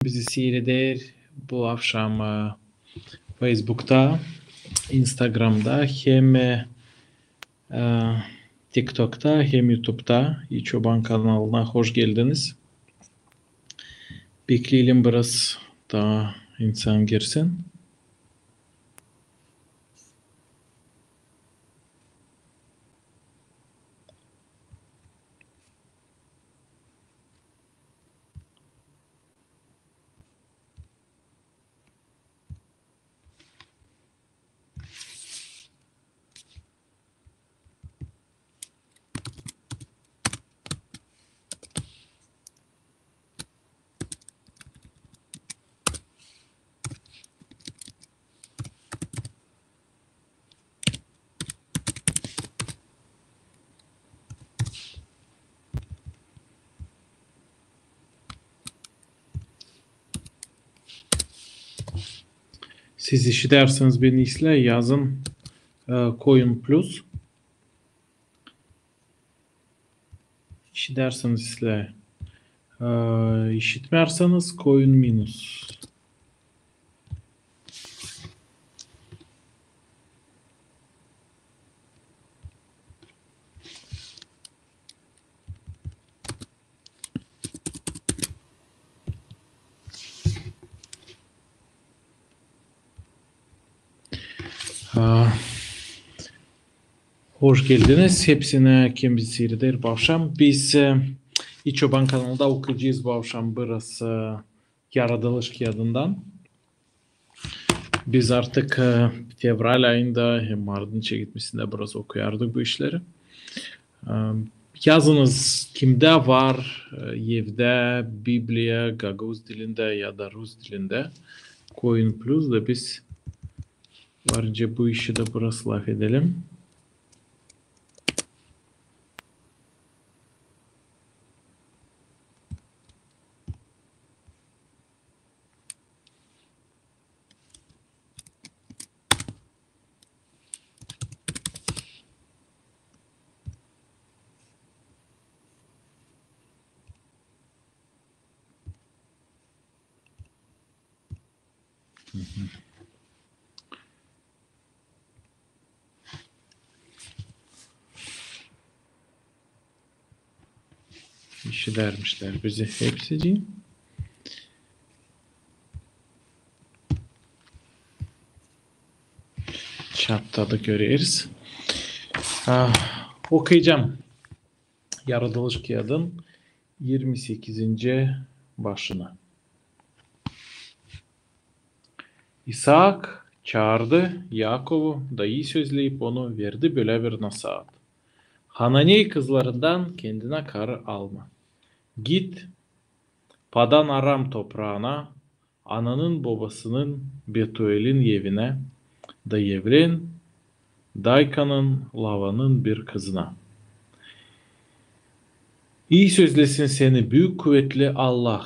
Bizi seyreder bu akşam Facebook'ta, Instagram'da hem TikTok'ta hem YouTube'da İçoban kanalına hoş geldiniz. Bekleyelim biraz daha insan girsin. Siz işiterseniz beni izle, yazın Koyun Plus. İşiterseniz izle. İşitmezseniz Koyun Minus. Hoş geldiniz. Hepsine kim bizi seyreder bu akşam. Biz İçoban kanalında okuyacağız bu akşam biraz yaratılış kağıdından. Biz artık fevral ayında hem Ardınç'a gitmesinde biraz okuyardık bu işleri. Yazınız kimde var evde Biblia Gagavuz dilinde ya da Rus dilinde Koyun Plus da biz varınca bu işi de biraz laf edelim. İşi vermişler bizi hepsi. Chatta da görüyoruz. Okuyacağım. Yaratılış kağıdın 28. başına. İshak çağırdı Yakov'u da iyi sözleyip onu verdi böyle bir nasihat. Hanani kızlarından kendine karı alma. Git Padan Aram toprağına, ananın babasının Betuel'in evine, da evlen Dayka'nın Lavan'ın bir kızına. İyi sözlesin seni büyük kuvvetli Allah,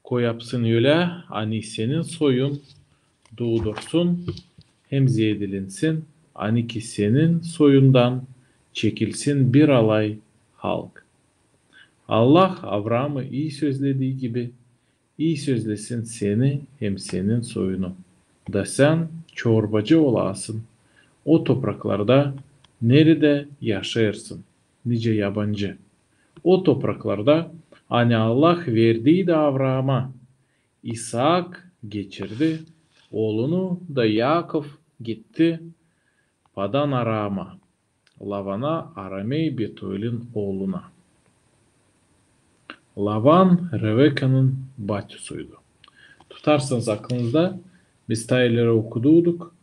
koyapsın öyle, ani senin soyun doğdursun, hem ziyedilinsin, ani ki senin soyundan çekilsin bir alay halk. Allah Avram'ı iyi sözlediği gibi iyi sözlesin seni hem senin soyunu. Da sen çorbacı olasın. O topraklarda nerede yaşarsın? Nice yabancı. O topraklarda hani Allah verdiydi Avram'a. İshak geçirdi. Oğlunu da Yakov gitti Padan Aram'a. Lavan'a Aramey Betuel'in oğluna. Lavan Rebeka'nın bacısıydı. Tutarsanız aklınızda biz tayları okuduk.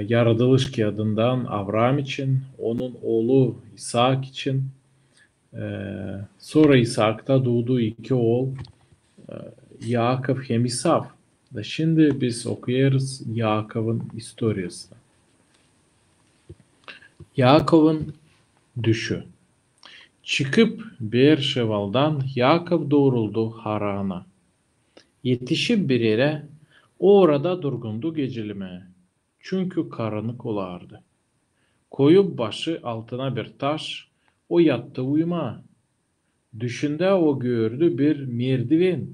Yaratılış kağıdından Avram için, onun oğlu İshak için, sonra İshak'ta doğduğu iki oğul Yakov hem İsav. Da şimdi biz okuyoruz Yakov'un historiasını. Yakov'un düşü. Çıkıp Beerşeval'dan Yakov doğruldu Haran'a. Yetişip bir yere orada durgundu gecelemeye. Çünkü karanlık olardı. Koyup başı altına bir taş, o yattı uyuma. Düşünde o gördü bir merdiven.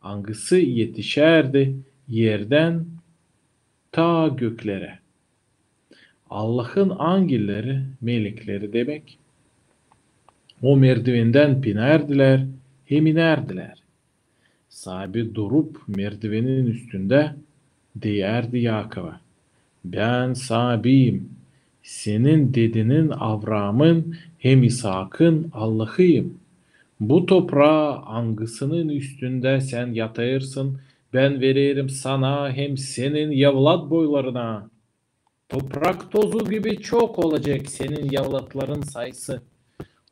Hangisi yetişerdi yerden ta göklere. Allah'ın angilleri, melekleri demek. O merdivenden binerdiler, hem inerdiler. Sahibi durup merdivenin üstünde değerdi Yakup'a. Ben sahibiyim. Senin dedinin Avram'ın hem İshak'ın Allah'ıyım. Bu toprağa hangisinin üstünde sen yatayırsın, ben veririm sana hem senin yavlat boylarına. Toprak tozu gibi çok olacak senin yavlatların sayısı.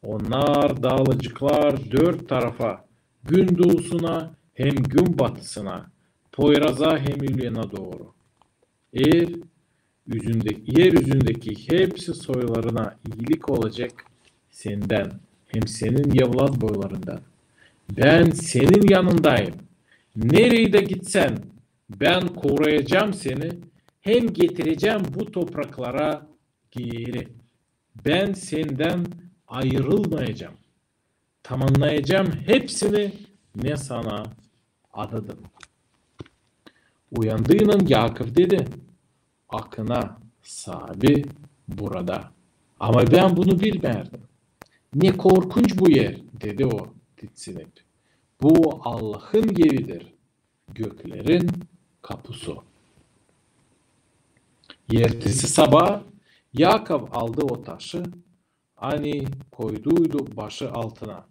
Onlar dağlıcıklar dört tarafa, gün doğusuna hem gün batısına, Poyraz'a hem Ülyana doğru. Yeryüzündeki hepsi soylarına iyilik olacak senden, hem senin yavlat boylarından. Ben senin yanındayım. Nereye de gitsen ben koruyacağım seni, hem getireceğim bu topraklara geri. Ben senden ayrılmayacağım. Tamamlayacağım hepsini ne sana adadım. Uyandığının Yakup dedi. Akına sahibi burada. Ama ben bunu bilmerdim. Ne korkunç bu yer dedi o titsinip. Bu Allah'ın evidir. Göklerin kapısı. Ertesi sabah Yakup aldı o taşı, hani koyduydu başı altına.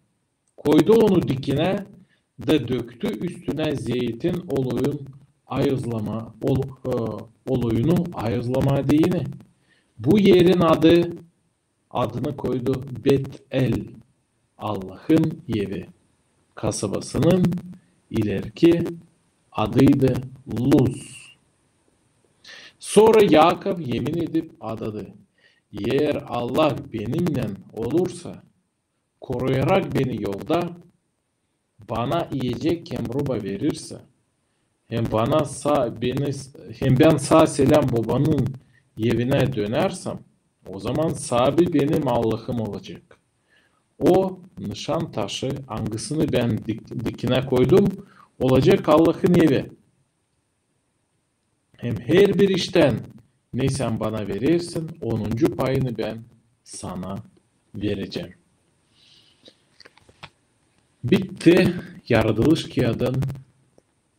Koydu onu dikine de döktü üstüne zeytin oluyunu ayızlama deyini. Bu yerin adını koydu Bet-El, Allah'ın evi. Kasabasının ileriki adıydı Luz. Sonra Yakup yemin edip adadı. Eğer Allah benimle olursa, koruyarak beni yolda, bana yiyecek kemruba verirse, hem ben sağ selam babanın evine dönersem, o zaman sahibi benim Allah'ım olacak. O nişan taşı hangisini ben dikine koydum olacak Allah'ın evi. Hem her bir işten ne sen bana verirsin, 10. payını ben sana vereceğim. Bitti Yaratılış Kağıdı'nın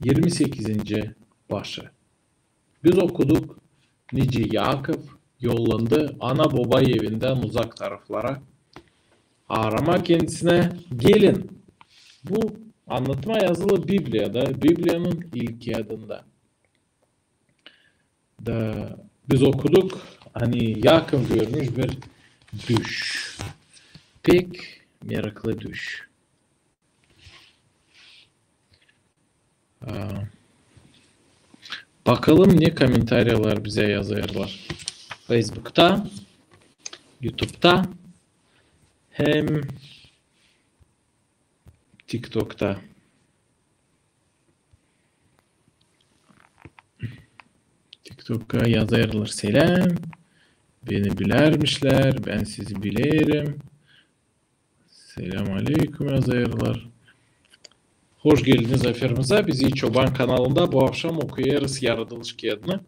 28. başı. Biz okuduk. Nice Yakup yollandı ana baba evinden uzak taraflara. Arama kendisine gelin. Bu anlatma yazılı Biblia'da, Biblia'nın ilk kağıdında. Biz okuduk. Hani Yakup görmüş bir düş. Pek meraklı düş. Bakalım ne komentaryalar bize yazarlar. Facebook'ta, YouTube'da hem TikTok'ta. TikTok'a yazarlar. Selam. Beni bilermişler. Ben sizi bilirim. Selam aleyküm yazarlar. Hoş geldiniz efendimize. Bizi Çoban kanalında bu akşam okuyoruz Yaratılış Kağıdı'nı.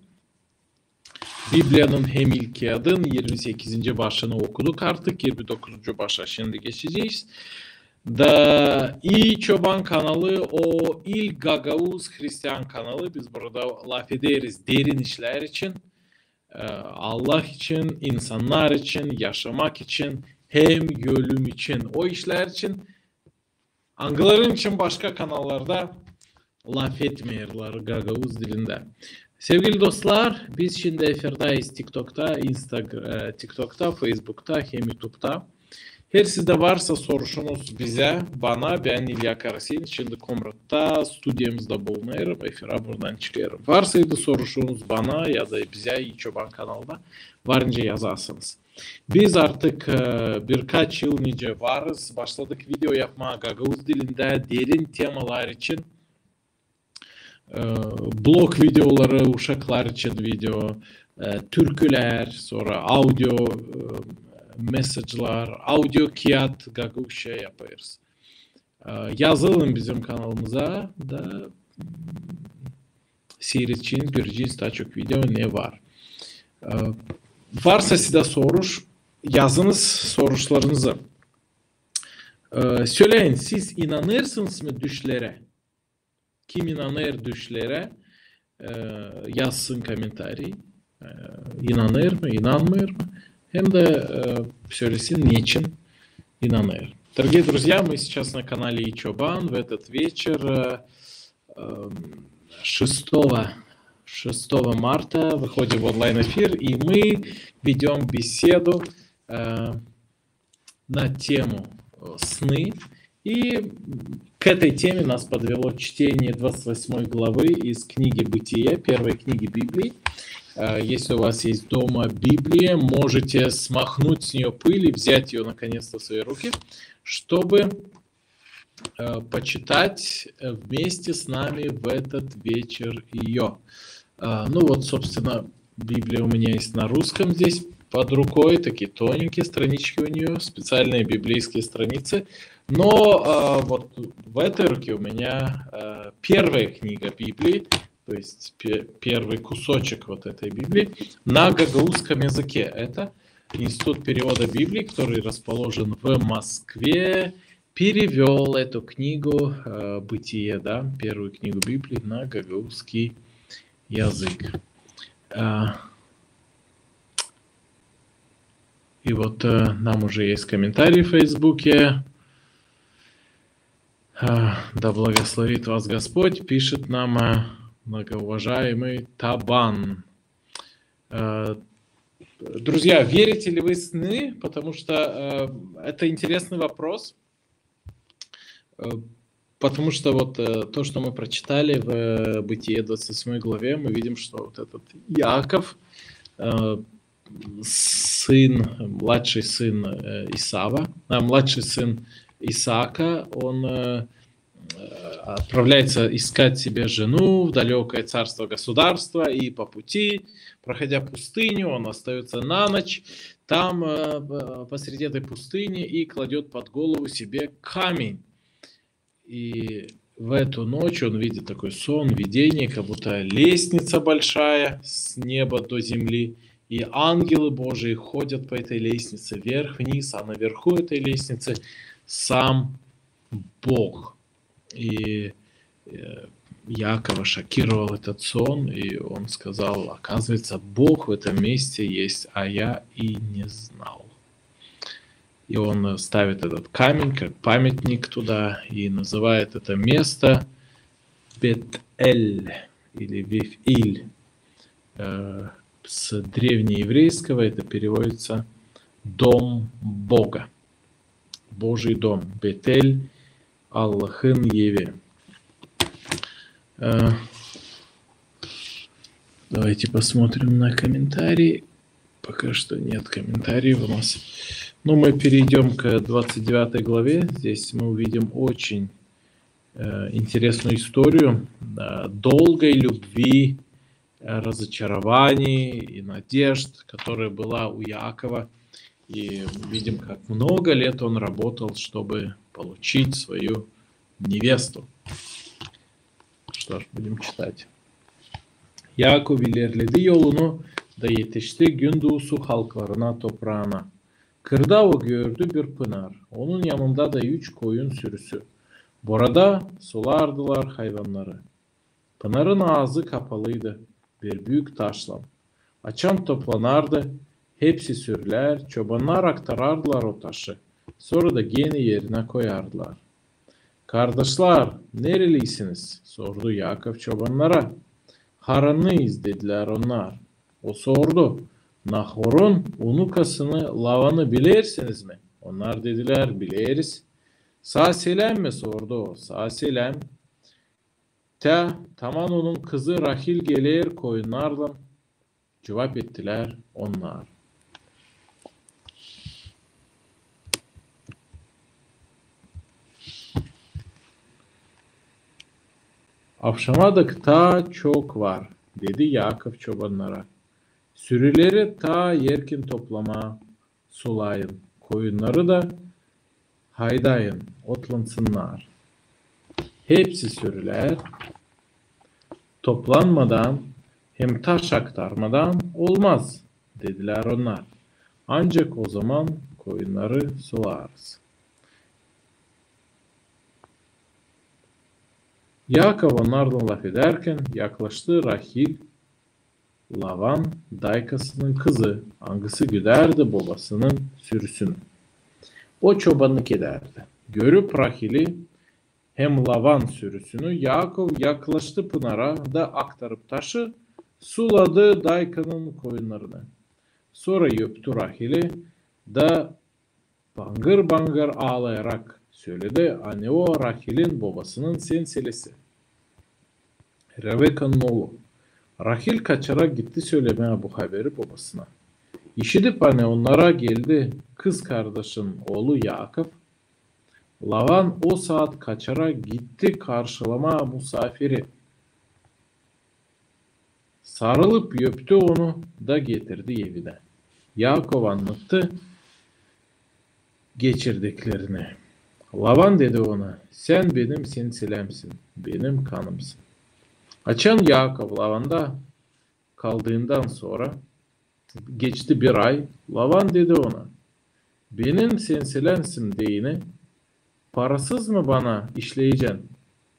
Biblia'nın hem ilk kağıdın 28. başını okuduk artık. 29. başa şimdi geçeceğiz. İyi Çoban kanalı o ilk Gagavuz Hristiyan kanalı. Biz burada laf ederiz derin işler için. Allah için, insanlar için, yaşamak için, hem ölüm için, o işler için. Angıların için başka kanallarda laf etmiyorlar Gagavuz dilinde. Sevgili dostlar, biz şimdi efirdayız TikTok'ta, TikTok'ta, Facebook'ta, hem YouTube'da. Her sizde varsa soruşunuz bize, bana, ben İlya Karasin, şimdi Komrat'ta stüdyomuzda bulunuyorum, efira buradan çıkıyorum. Varsaydı soruşunuz bana ya da bize İyi Çoban kanalda varınca yazarsınız. Biz artık birkaç yıl önce varız, başladık video yapmaya Gagavuz dilinde derin temalar için. Blog videoları, uşaklar için video, türküler, sonra audio mesajlar, audio kağıt Gagavuzca yapıyoruz. Yazılın bizim kanalımıza da seyredeceğiniz, göreceğiniz daha çok video ne var. Varsa size soruş, yazınız soruşlarınızı. Söyleyin, siz inanırsınız mı düşlere? Kim inanır düşlere? Yazsın komentari. İnanır mı, inanmıyor mu? Hem de söylesin niçin инанер. Дорогие друзья, мы сейчас на канале Ичобан. В этот вечер 6 марта выходим в онлайн-эфир, и мы ведем беседу на тему сны. И к этой теме нас подвело чтение 28 главы из книги Бытия, первой книги Библии. Если у вас есть дома Библия, можете смахнуть с нее пыль и взять ее наконец-то в свои руки, чтобы почитать вместе с нами в этот вечер ее. Ну вот, собственно, Библия у меня есть на русском здесь под рукой, такие тоненькие странички у нее, специальные библейские страницы. Но вот в этой руке у меня первая книга Библии, то есть первый кусочек вот этой Библии на гагаузском языке. Это Институт перевода Библии, который расположен в Москве, перевел эту книгу «Бытие», да, первую книгу Библии на гагаузский язык. И вот нам уже есть комментарий в Фейсбуке. Да благословит вас Господь, пишет нам многоуважаемый Табан. Друзья, верите ли вы в сны? Потому что это интересный вопрос. Потому что вот то, что мы прочитали в Бытие 28 главе, мы видим, что вот этот Иаков, младший сын Исаака, он отправляется искать себе жену в далекое царство-государство, и по пути, проходя пустыню, он остается на ночь там, посреди этой пустыни, и кладет под голову себе камень. И в эту ночь он видит такой сон, видение, как будто лестница большая с неба до земли, и ангелы Божии ходят по этой лестнице вверх-вниз, а наверху этой лестницы сам Бог. И Якова шокировал этот сон, и он сказал: оказывается, Бог в этом месте есть, а я и не знал. И он ставит этот камень как памятник туда и называет это место Бет-Эль или Виф-Иль. С древнееврейского это переводится «дом Бога», Божий дом, Бет-Эль Аллахын Еве. Давайте посмотрим на комментарии. Пока что нет комментариев у нас. Но мы перейдем к 29 главе. Здесь мы увидим очень интересную историю долгой любви, разочарований и надежд, которая была у Иакова. И видим, как много лет он работал, чтобы получить свою невесту. Что ж, будем читать. Yakov ilerledi yolunu da yetişti Gündusu halklarına toprağına. Kırda o gördü bir pınar. Onun yanında da 3 koyun sürüsü. Borada sulardılar hayvanları. Pınarın ağzı kapalıydı. Bir büyük taşla. Açan toplanardı. Hepsi sürüler, çobanlar aktarardılar o taşı. Sonra da gene yerine koyardılar. Kardeşler, nerelisiniz? Sordu Yakov çobanlara. Haranlıyız dediler onlar. O sordu. Nahor'un unukasını Lavan'ı bilirsiniz mi? Onlar dediler biliriz. Sağ Selem mi sordu o. Sağ Selem. Taman onun kızı Rahil gelir koyunlarla. Cevap ettiler onlar. Akşamadık ta çok var, dedi Yakov çobanlara. Sürüleri ta yerkin toplama sulayın. Koyunları da Haydayın, otlansınlar. Hepsi sürüler toplanmadan hem taş aktarmadan olmaz dediler onlar. Ancak o zaman koyunları sularız. Yakov onlardan laf ederken yaklaştı Rahil, Lavan daykasının kızı, hangisi güderdi babasının sürüsünü. O çobanlık ederdi. Görüp Rahil'i hem Lavan sürüsünü Yakov yaklaştı pınara da aktarıp taşı suladı daykanın koyunlarını. Sonra öptü Rahil'i da bangır bangır ağlayarak söyledi. Anne o Rahil'in babasının senselesi. Rebeka'nın oğlu. Rahil kaçarak gitti söylemeye bu haberi babasına. İşitip anne onlara geldi kız kardeşin oğlu Yakov. Lavan o saat kaçarak gitti karşılama misafiri. Sarılıp öptü onu da getirdi evine. Yakov anlattı geçirdiklerini. Lavan dedi ona, sen benim sensilemsin, benim kanımsın. Açan Yakov Lavan'da kaldığından sonra geçti bir ay. Lavan dedi ona, benim sensilensin deyini parasız mı bana işleyeceksin?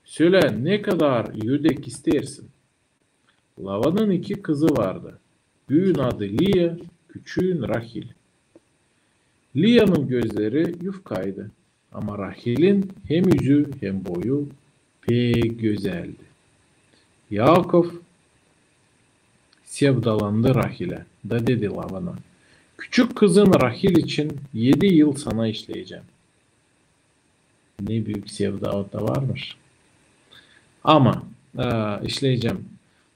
Söyle ne kadar yudek istersin? Lavan'ın 2 kızı vardı. Büyüğün adı Liya, küçüğün Rahil. Liya'nın gözleri yufkaydı. Ama Rahil'in hem yüzü hem boyu pek güzeldi. Yakov sevdalandı Rahil'e. Da dedi Lavan'a, küçük kızın Rahil için 7 yıl sana işleyeceğim. Ne büyük sevda da varmış. Ama işleyeceğim.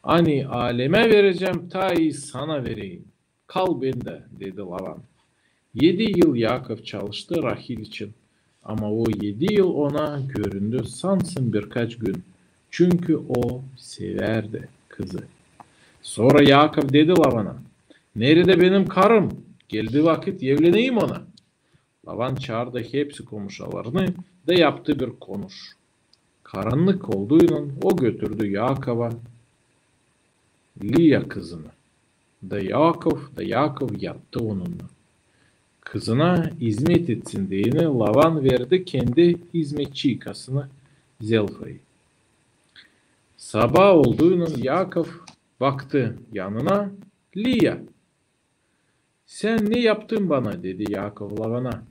Hani aleme vereceğim, ta iyi sana vereyim. Kal bende, dedi Lavan. 7 yıl Yakov çalıştı Rahil için. Ama o 7 yıl ona göründü sansın birkaç gün. Çünkü o severdi kızı. Sonra Yakov dedi Lavan'a, nerede benim karım? Geldi vakit evleneyim ona. Lavan çağırdı hepsi komşularını da yaptı bir konuş. Karanlık olduğuyla o götürdü Yakov'a Liya kızını. Da Yakov yattı onunla. Kızına hizmet etsin diyene Lavan verdi kendi hizmetçi ikasını Zelfa'yı. Sabah olduğuyla Yakov baktı yanına, Liya, sen ne yaptın bana, dedi Yakov Lavan'a.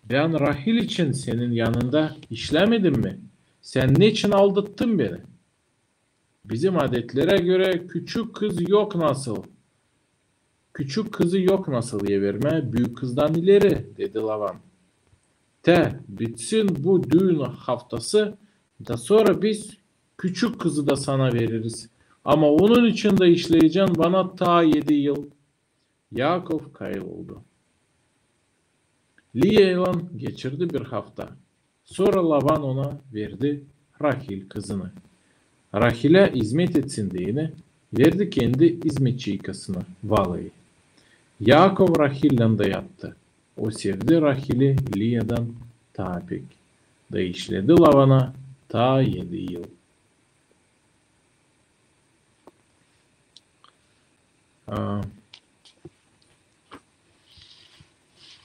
Ben Rahil için senin yanında işlemedim mi? Sen ne için aldattın beni? Bizim adetlere göre küçük kız yok nasıl? Küçük kızı yok nasıl verme, büyük kızdan ileri, dedi Lavan. Bitsin bu düğün haftası da sonra biz küçük kızı da sana veririz. Ama onun için de işleyeceğim bana ta 7 yıl. Yakov kayboldu. Liya ile geçirdi bir hafta. Sonra Lavan ona verdi Rahil kızını. Rahil'e hizmet etsin diyene verdi kendi hizmetçi ikasını Vala'yı. Yakov Rahil'le de yattı. O sevdi Rahil'i Liya'dan ta pek. Da işledi Lavan'a ta 7 yıl.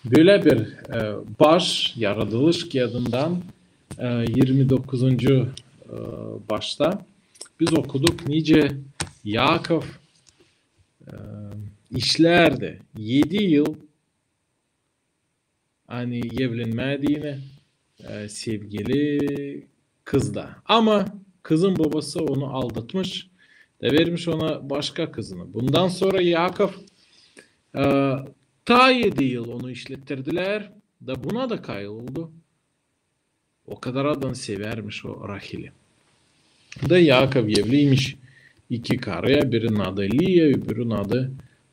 Böyle bir baş yaratılış kağıdından 29. başta biz okuduk nice Yakov işlerdi. 7 yıl hani evlenmediğine sevgili kızda. Ama kızın babası onu aldatmış da vermiş ona başka kızını. Bundan sonra Yakov ta 7 yıl onu işlettirdiler da buna da kayıldı. O kadar adam severmiş o Rahil'i. Da Yakov evliymiş 2 karıya, birinin adı Liya, öbürünün adı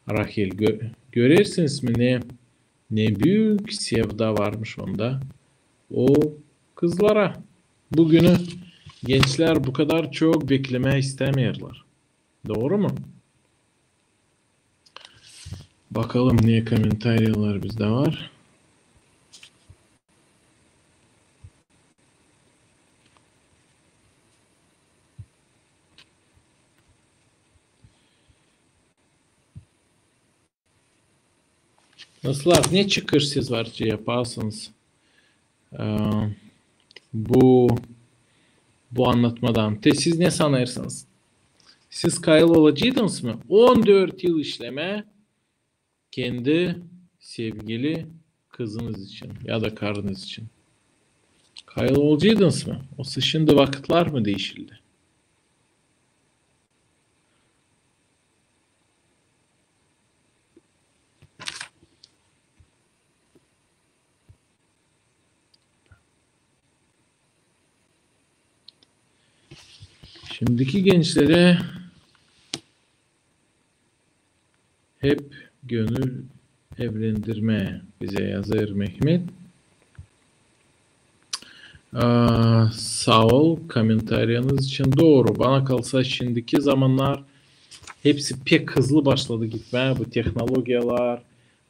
Rahil. Görürsünüz mü ne büyük sevda varmış onda o kızlara. Bugünü gençler bu kadar çok beklemeye istemiyorlar. Doğru mu? Bakalım ne komentarlar bizde var. Dostlar, ne çıkış siz varca yaparsınız bu anlatmadan? Siz ne sanırsınız? Siz kayıl olacaktınız mı? 14 yıl işleme kendi sevgili kızınız için ya da karınız için. Kayıl olacaktınız mı? O şimdi vakitler mı değişildi? Şimdiki gençlere hep gönül evlendirme bize yazar Mehmet. Sağ ol komentarınız için. Doğru. Bana kalsa şimdiki zamanlar hepsi pek hızlı başladı gitmeye. Bu teknolojiler,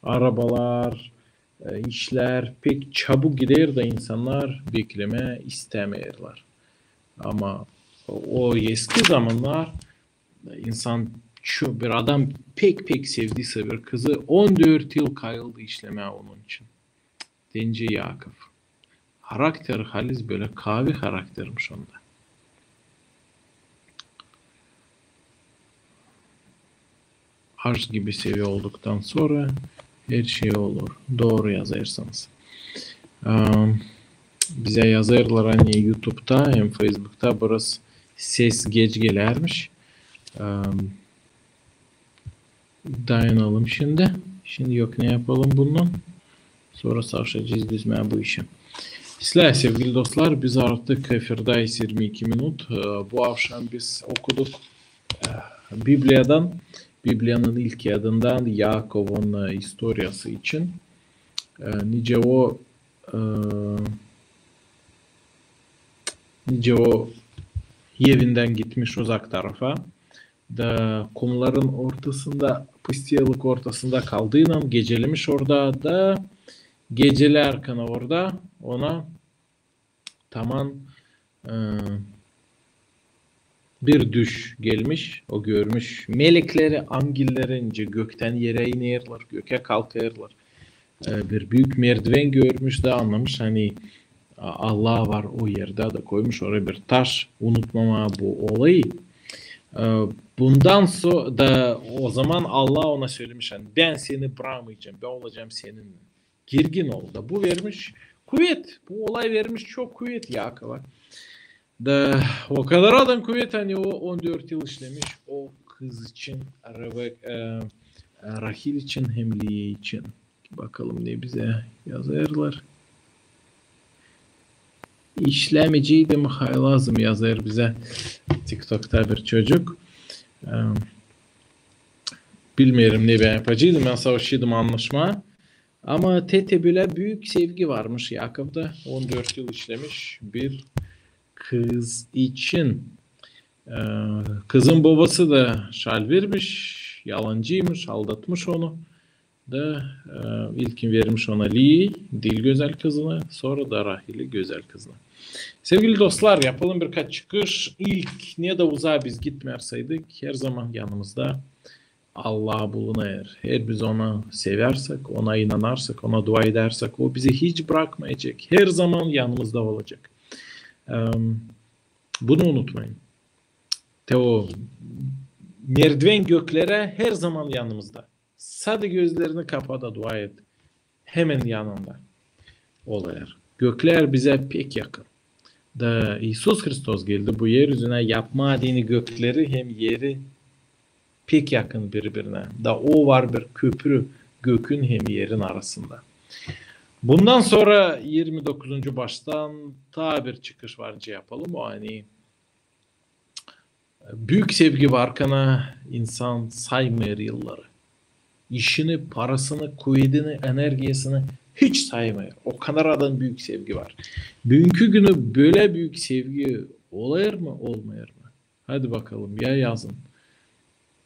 arabalar, işler pek çabuk gider da insanlar bekleme istemiyorlar. Ama o eski zamanlar insan şu bir adam pek sevdiyse bir kızı 14 yıl kayıldı işlemeye onun için. Dence Yakov. Karakter halis böyle kavi karaktermiş onda. Aşk gibi seviye olduktan sonra her şey olur. Doğru yazarsanız. Bize yazarlar hani YouTube'da hem Facebook'ta burası ses geç gelermiş. Dayanalım şimdi. Şimdi yok ne yapalım bundan? Sonra savşacağız düzmeye bu işi. Sevgili dostlar, biz artık efirdayız 22 minut. Bu akşam biz okuduk Biblia'nın ilk adından Yakov'un historiası için. Nice o evinden gitmiş uzak tarafa. Da kumların ortasında, pustiyalık ortasında kaldığıyla gecelemiş orada da gecelerken orada ona tamam bir düş gelmiş. O görmüş. Melekleri angillerince gökten yere inerler. Göke kalkarlar. Bir büyük merdiven görmüş de anlamış. Hani Allah var o yerde de koymuş oraya bir taş. Unutmama bu olayı. Bundan sonra da o zaman Allah ona söylemiş. Hani ben seni bırakmayacağım. Ben olacağım seninle. Girgin oldu. Bu vermiş kuvvet. Bu olay vermiş çok kuvvet Yakov'a. Da o kadar adam kuvvet hani o 14 yıl işlemiş o kız için Rahil için hem Liye için. Bakalım ne bize yazarlar. İşlemeciydi mi lazım yazar bize TikTok'ta bir çocuk. Bilmiyorum ne ben yapacağım. Ben savaşıyordum anlaşma. Ama böyle büyük sevgi varmış Yakov'da. 14 yıl işlemiş bir kız için. Kızın babası da şal vermiş. Yalancıymış. Aldatmış onu. Da ilkin vermiş ona Li, dil güzel kızına. Sonra da Rahil'i güzel kızına. Sevgili dostlar yapalım birkaç çıkış. İlk ne de uzağa biz gitmerseydik her zaman yanımızda Allah bulunur. Her biz onu seversek, ona inanarsak, ona dua edersek o bizi hiç bırakmayacak. Her zaman yanımızda olacak. Bunu unutmayın. O merdiven göklere her zaman yanımızda. Sadece gözlerini kapa da dua et. Hemen yanında olaylar. Gökler bize pek yakın. Da İsus Hristos geldi bu yeryüzüne yapma dini gökleri hem yeri pek yakın birbirine. Da o var bir köprü gökün hem yerin arasında. Bundan sonra 29. baştan daha bir çıkış varınca yapalım. O hani büyük sevgi varkana insan saymıyor yılları. İşini, parasını, kuvvetini, enerjisini hiç saymıyor. O kadar adam büyük sevgi var. Bugünkü günü böyle büyük sevgi olur mu, olmuyor mu? Hadi bakalım ya yazın.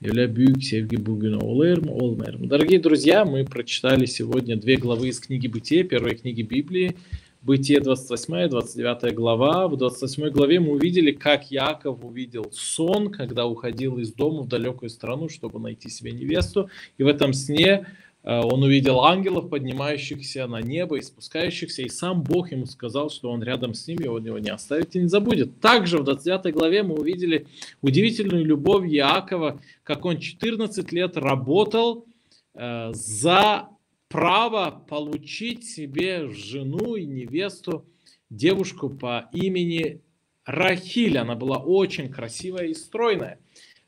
Böyle büyük sevги богу olur mu, olmuyor mu? Дорогие друзья, мы прочитали сегодня 2 главы из книги Бытия, первой книги Библии. Бытие 28, 29 глава. В 28 главе мы увидели, как Яков увидел сон, когда уходил из дома в далекую страну, чтобы найти себе невесту. И в этом сне Он увидел ангелов, поднимающихся на небо и спускающихся, и сам Бог ему сказал, что он рядом с ним, и он его не оставит и не забудет. Также в 29 главе мы увидели удивительную любовь Иакова, как он 14 лет работал за право получить себе жену и невесту, девушку по имени Рахиль. Она была очень красивая и стройная.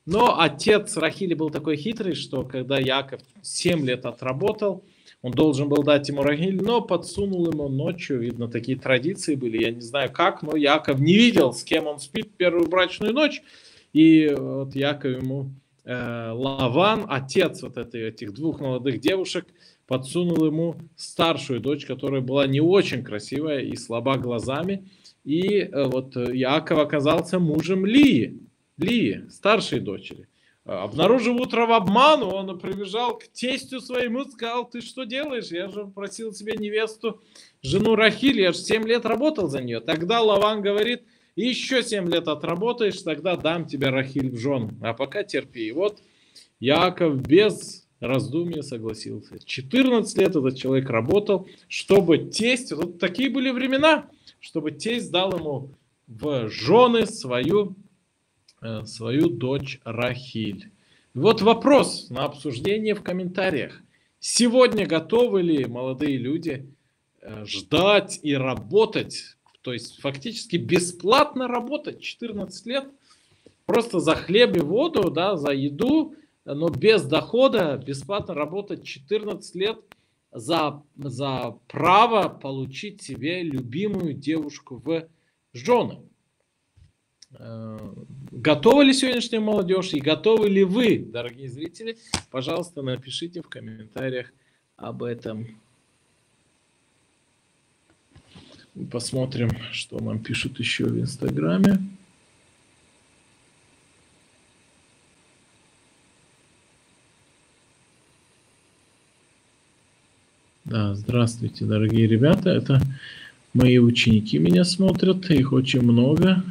Но отец Рахили был такой хитрый, что когда Яков 7 лет отработал, он должен был дать ему Рахиль, но подсунул ему ночью, видно, такие традиции были, я не знаю как, но Яков не видел, с кем он спит первую брачную ночь, и вот Яков ему, Лаван, отец вот этих двух молодых девушек, подсунул ему старшую дочь, которая была не очень красивая и слаба глазами, и вот Яков оказался мужем Лии, старшей дочери. Обнаружив утром обман, он прибежал к тестю своему, сказал: ты что делаешь? Я же просил себе невесту, жену Рахиль, я же 7 лет работал за нее. Тогда Лаван говорит: еще 7 лет отработаешь, тогда дам тебе Рахиль в жены. А пока терпи. И вот Яков без раздумья согласился. 14 лет этот человек работал, чтобы тесть, вот такие были времена, чтобы тесть дал ему в жены свою дочь Рахиль. Вот вопрос на обсуждение в комментариях. Сегодня готовы ли молодые люди ждать и работать, то есть фактически бесплатно работать 14 лет, просто за хлеб и воду, да, за еду, но без дохода, бесплатно работать 14 лет за право получить себе любимую девушку в жены? Готова ли сегодняшняя молодежь и готовы ли вы, дорогие зрители? Пожалуйста, напишите в комментариях об этом. Посмотрим, что нам пишут еще в Инстаграме. Да, здравствуйте, дорогие ребята. Это мои ученики меня смотрят. Их очень много.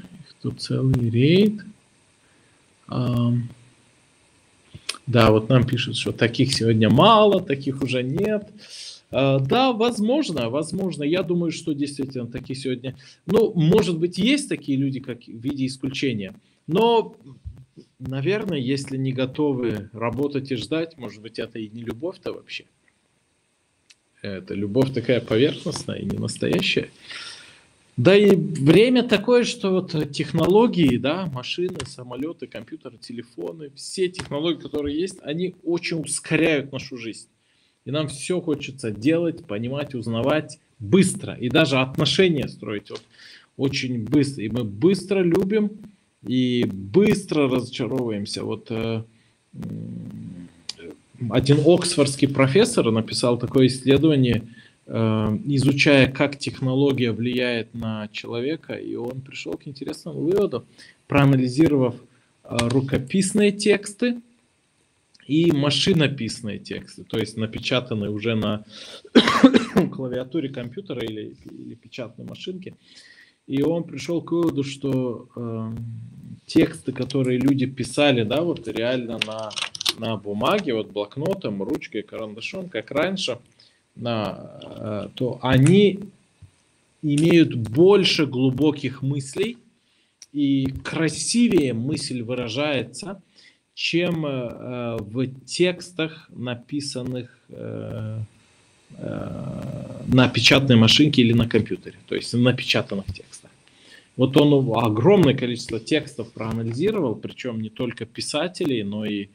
Тут целый рейд. Да, вот нам пишут, что таких сегодня мало, таких уже нет. Да, возможно. Я думаю, что действительно таких сегодня... Ну, может быть, есть такие люди, как в виде исключения. Но, наверное, если не готовы работать и ждать, может быть, это и не любовь-то вообще. Это любовь такая поверхностная и не настоящая. Да и время такое, что вот технологии, да, машины, самолеты, компьютеры, телефоны, все технологии, которые есть, они очень ускоряют нашу жизнь. И нам все хочется делать, понимать, узнавать быстро. И даже отношения строить вот очень быстро. И мы быстро любим и быстро разочаровываемся. Вот один оксфордский профессор написал такое исследование, изучая, как технология влияет на человека, и он пришел к интересному выводу, проанализировав рукописные тексты и машинописные тексты, то есть напечатанные уже на клавиатуре компьютера или печатной машинке. И он пришел к выводу, что тексты, которые люди писали, да, вот реально на бумаге, вот блокнотом, ручкой, карандашом, как раньше, то они имеют больше глубоких мыслей и красивее мысль выражается, чем в текстах, написанных на печатной машинке или на компьютере, то есть на напечатанных текстах. Вот он огромное количество текстов проанализировал, причем не только писателей, но и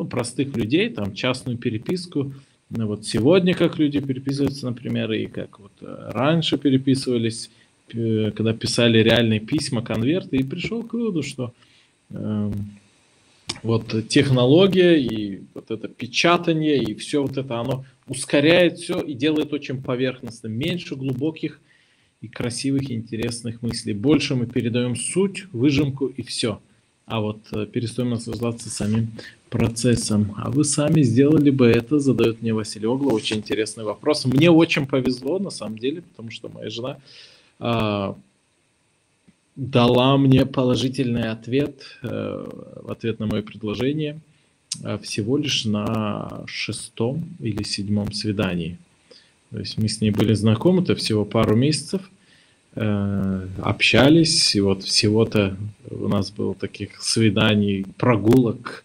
простых людей, там частную переписку. Вот сегодня как люди переписываются, например, и как вот раньше переписывались, когда писали реальные письма, конверты, и пришел к выводу, что вот технология и вот это печатание и все вот это, оно ускоряет все и делает очень поверхностным, меньше глубоких и красивых, и интересных мыслей. Больше мы передаем суть, выжимку и все. А вот перестаем наслаждаться самим процессом. А вы сами сделали бы это, задает мне Василий Огла. Очень интересный вопрос. Мне очень повезло, на самом деле, потому что моя жена дала мне положительный ответ в ответ на мое предложение. всего лишь на 6-м или 7-м свидании. То есть мы с ней были знакомы-то всего пару месяцев, общались, и вот всего-то у нас было таких свиданий, прогулок,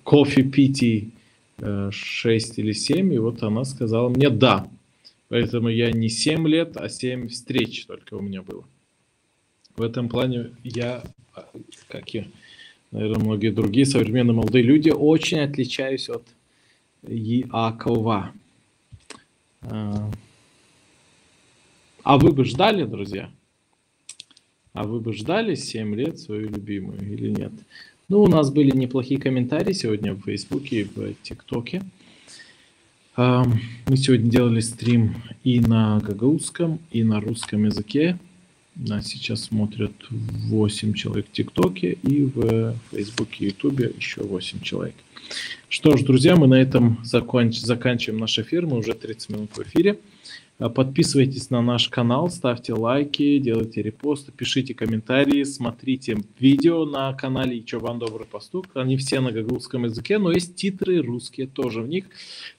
кофе пить 6 или 7, и вот она сказала мне «да». Поэтому я не 7 лет, а 7 встреч только у меня было. В этом плане я, как и, наверное, многие другие современные молодые люди, очень отличаюсь от Иакова. А вы бы ждали, друзья? А вы бы ждали 7 лет свою любимую или нет? Ну, у нас были неплохие комментарии сегодня в Фейсбуке и в ТикТоке. Мы сегодня делали стрим и на гагаузском, и на русском языке. Нас сейчас смотрят 8 человек в ТикТоке, и в Фейсбуке и Ютубе еще 8 человек. Что ж, друзья, мы на этом заканчиваем наш эфир. Мы уже 30 минут в эфире. Подписывайтесь на наш канал, ставьте лайки, делайте репосты, пишите комментарии, смотрите видео на канале Ичобан Добрый Пастух. Они все на гагаузском языке, но есть титры русские тоже в них.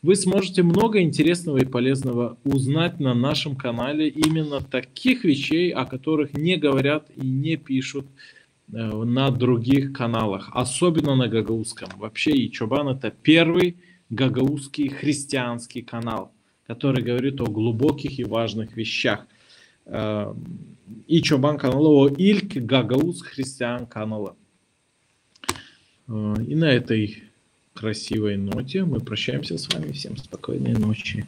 Вы сможете много интересного и полезного узнать на нашем канале, именно таких вещей, о которых не говорят и не пишут на других каналах, особенно на гагаузском. Вообще Ичобан — это первый гагаузский христианский канал, который говорит о глубоких и важных вещах. Ичобан каналы о Ильк Гагауз христиан канала. И на этой красивой ноте мы прощаемся с вами. Всем спокойной ночи.